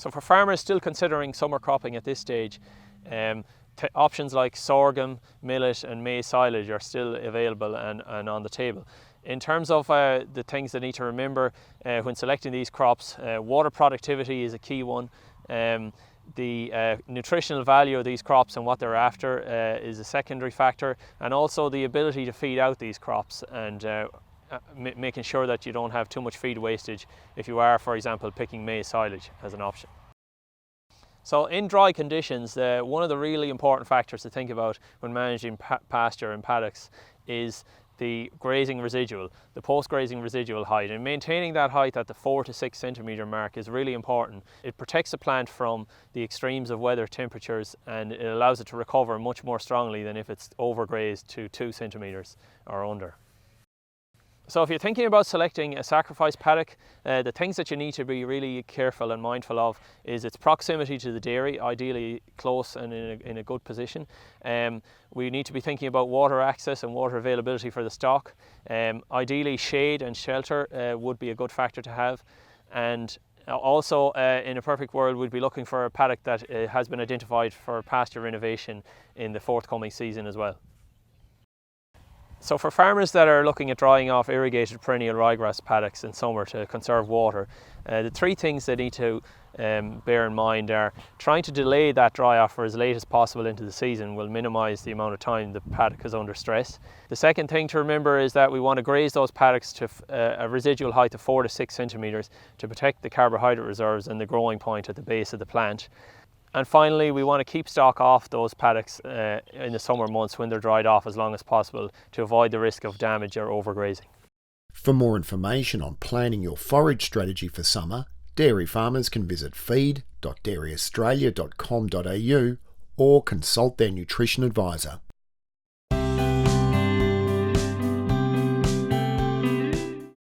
So for farmers still considering summer cropping at this stage, options like sorghum, millet and maize silage are still available and on the table. In terms of the things that need to remember when selecting these crops, water productivity is a key one. The nutritional value of these crops and what they're after is a secondary factor, and also the ability to feed out these crops and making sure that you don't have too much feed wastage if you are, for example, picking maize silage as an option. So in dry conditions, one of the really important factors to think about when managing pasture and paddocks is the grazing residual, the post-grazing residual height, and maintaining that height at the 4 to 6 centimetre mark is really important. It protects the plant from the extremes of weather temperatures, and it allows it to recover much more strongly than if it's overgrazed to 2 centimetres or under. So if you're thinking about selecting a sacrifice paddock, the things that you need to be really careful and mindful of is its proximity to the dairy, ideally close and in a good position. We need to be thinking about water access and water availability for the stock. Ideally shade and shelter would be a good factor to have. And also, in a perfect world, we'd be looking for a paddock that has been identified for pasture renovation in the forthcoming season as well. So for farmers that are looking at drying off irrigated perennial ryegrass paddocks in summer to conserve water, the three things they need to bear in mind are trying to delay that dry off for as late as possible into the season will minimise the amount of time the paddock is under stress. The second thing to remember is that we want to graze those paddocks to a residual height of 4 to 6 centimetres to protect the carbohydrate reserves and the growing point at the base of the plant. And finally, we want to keep stock off those paddocks in the summer months when they're dried off as long as possible to avoid the risk of damage or overgrazing. For more information on planning your forage strategy for summer, dairy farmers can visit feed.dairyaustralia.com.au or consult their nutrition advisor.